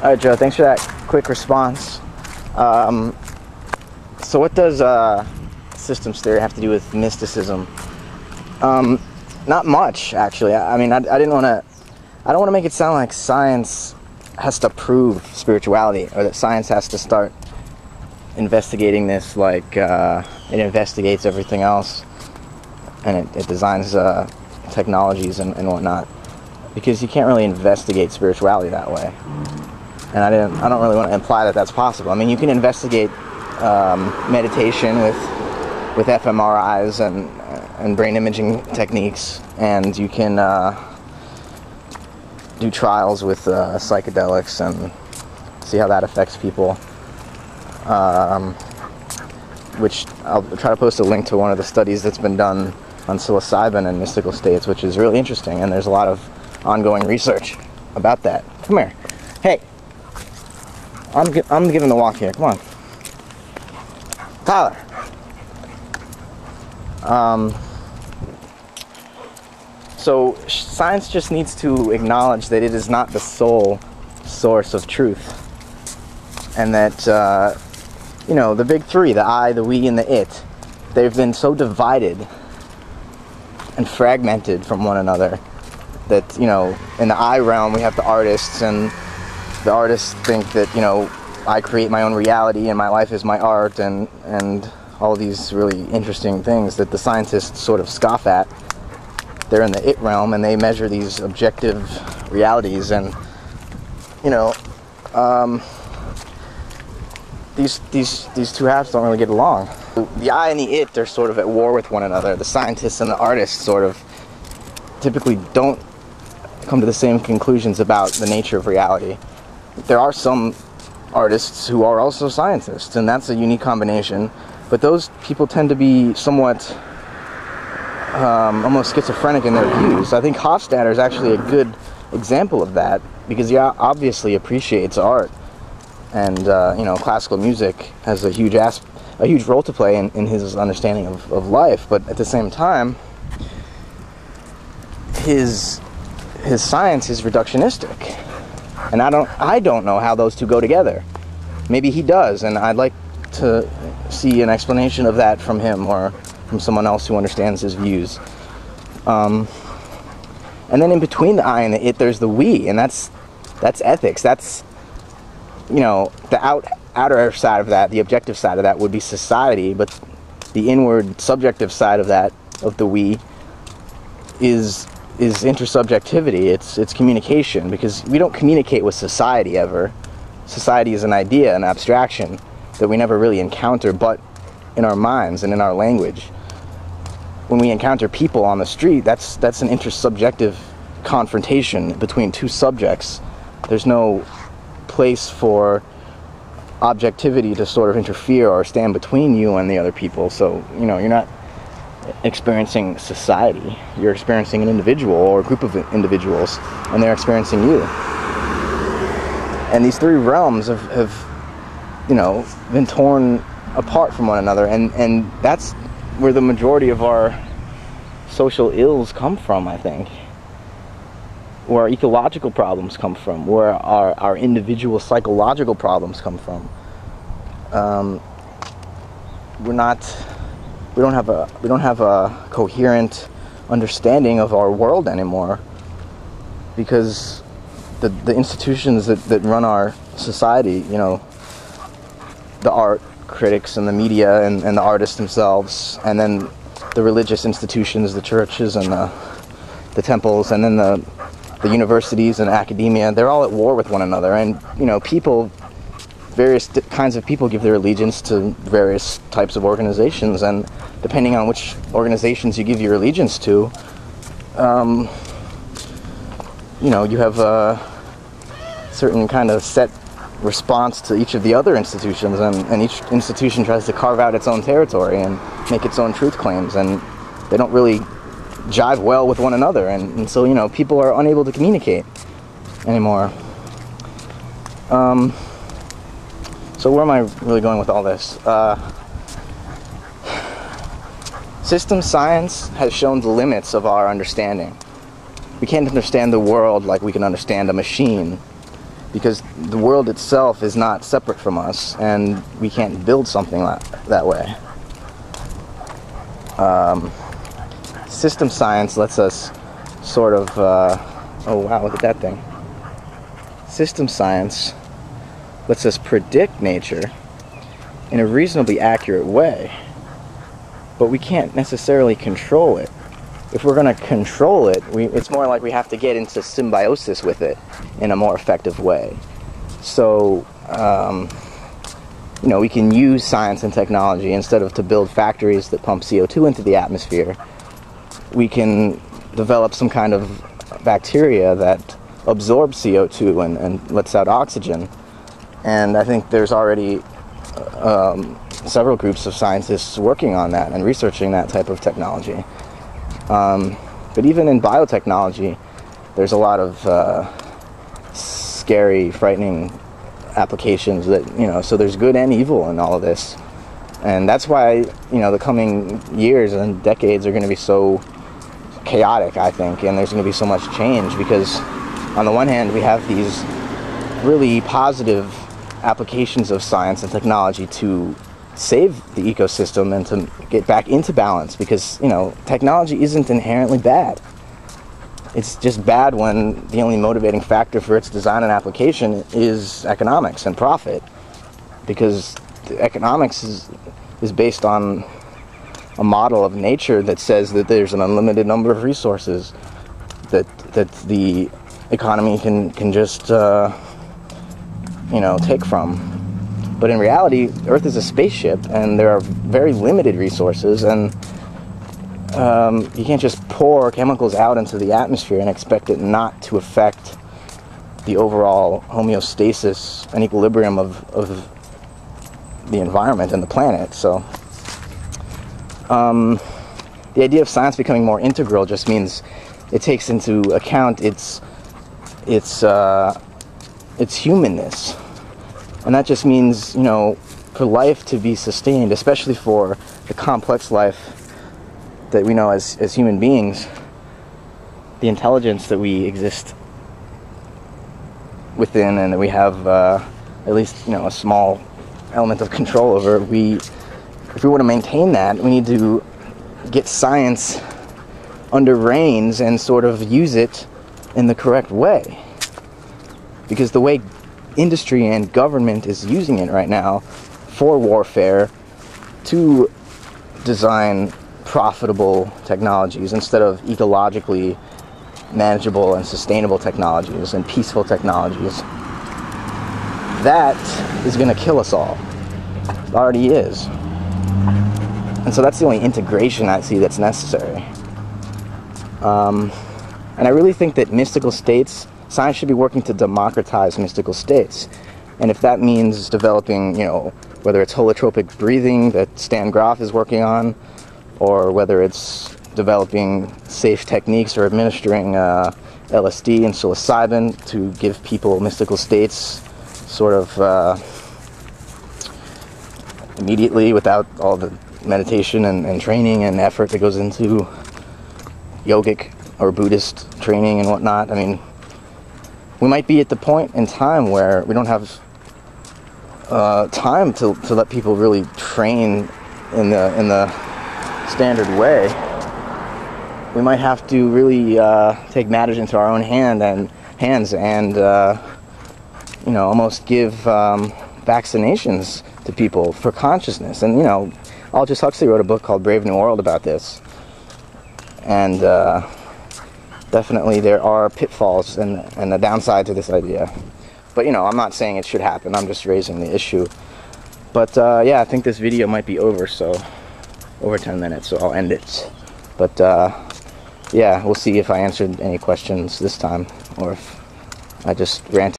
All right, Joe, thanks for that quick response. So what does systems theory have to do with mysticism? Not much, actually. I mean, I don't want to make it sound like science has to prove spirituality, or that science has to start investigating this like it investigates everything else, and it designs technologies and whatnot, because you can't really investigate spirituality that way. And I don't really want to imply that that's possible. I mean, you can investigate meditation with fMRIs and brain imaging techniques, and you can do trials with psychedelics and see how that affects people. Which I'll try to post a link to one of the studies that's been done on psilocybin and mystical states, which is really interesting, and there's a lot of ongoing research about that. Come here. Hey. I'm giving the walk here. Come on. Tyler. So science just needs to acknowledge that it is not the sole source of truth. And that, you know, the big three, the I, the we, and the it, they've been so divided and fragmented from one another that, you know, in the I realm we have the artists, and the artists think that, you know, I create my own reality and my life is my art, and all these really interesting things that the scientists sort of scoff at. They're in the it realm, and they measure these objective realities, and, you know, these two halves don't really get along. The I and the it, they're sort of at war with one another. The scientists and the artists sort of typically don't come to the same conclusions about the nature of reality. There are some artists who are also scientists, and that's a unique combination, but those people tend to be somewhat almost schizophrenic in their views. I think Hofstadter is actually a good example of that, because he obviously appreciates art, and you know, classical music has a huge role to play in his understanding of life, but at the same time, his science is reductionistic. And I don't know how those two go together. Maybe he does, and I'd like to see an explanation of that from him, or from someone else who understands his views. And then in between the I and the it, there's the we, and that's ethics. That's, you know, the outer side of that, the objective side of that would be society, but the inward subjective side of that, of the we, is intersubjectivity. It's communication, because we don't communicate with society ever. Society is an idea, an abstraction that we never really encounter but in our minds and in our language. When we encounter people on the street, that's an intersubjective confrontation between two subjects. There's no place for objectivity to sort of interfere or stand between you and the other people. So, you know, you're not experiencing society, you're experiencing an individual or a group of individuals, and they're experiencing you. And these three realms have you know, been torn apart from one another, and that's where the majority of our social ills come from, I think. Where our ecological problems come from, where our individual psychological problems come from. We don't have a coherent understanding of our world anymore, because the institutions that run our society, you know, the art critics and the media and the artists themselves, and then the religious institutions, the churches and the temples, and then the universities and academia, they're all at war with one another. And, you know, people, various kinds of people give their allegiance to various types of organizations, and depending on which organizations you give your allegiance to, you know, you have a certain kind of set response to each of the other institutions, and each institution tries to carve out its own territory and make its own truth claims, and they don't really jive well with one another, and so, you know, people are unable to communicate anymore. So where am I really going with all this? System science has shown the limits of our understanding. We can't understand the world like we can understand a machine. because the world itself is not separate from us, and we can't build something that way. System science lets us sort of, oh wow, look at that thing. System science lets us predict nature in a reasonably accurate way, but we can't necessarily control it. If we're going to control it, it's more like we have to get into symbiosis with it in a more effective way. So, you know, we can use science and technology instead of to build factories that pump CO2 into the atmosphere. We can develop some kind of bacteria that absorbs CO2 and lets out oxygen. And I think there's already several groups of scientists working on that and researching that type of technology. But even in biotechnology, there's a lot of scary, frightening applications that, you know, so there's good and evil in all of this. And that's why, you know, the coming years and decades are going to be so chaotic, I think, and there's going to be so much change, because on the one hand we have these really positive applications of science and technology to save the ecosystem and to get back into balance, because, you know, technology isn't inherently bad. It's just bad when the only motivating factor for its design and application is economics and profit, because economics is based on a model of nature that says that there's an unlimited number of resources that the economy can just you know, take from. But in reality, Earth is a spaceship, and there are very limited resources, and you can't just pour chemicals out into the atmosphere and expect it not to affect the overall homeostasis and equilibrium of the environment and the planet. So the idea of science becoming more integral just means it takes into account its humanness. And that just means, you know, for life to be sustained, especially for the complex life that we know as human beings, the intelligence that we exist within and that we have at least, you know, a small element of control over, if we want to maintain that, we need to get science under reins and sort of use it in the correct way. Because the way industry and government is using it right now for warfare to design profitable technologies instead of ecologically manageable and sustainable technologies and peaceful technologies, that is going to kill us all. It already is. And so that's the only integration I see that's necessary. And I really think that mystical states, science should be working to democratize mystical states. And if that means developing, you know, whether it's holotropic breathing that Stan Grof is working on, or whether it's developing safe techniques or administering LSD and psilocybin to give people mystical states sort of immediately without all the meditation and training and effort that goes into yogic or Buddhist training and whatnot. I mean, we might be at the point in time where we don't have time to let people really train in the standard way. We might have to really take matters into our own hands and you know, almost give vaccinations to people for consciousness. And, you know, Aldous Huxley wrote a book called Brave New World about this. And definitely there are pitfalls and the downside to this idea. But, you know, I'm not saying it should happen. I'm just raising the issue. But, yeah, I think this video might be over, so over 10 minutes, so I'll end it. But, yeah, we'll see if I answered any questions this time, or if I just ranted.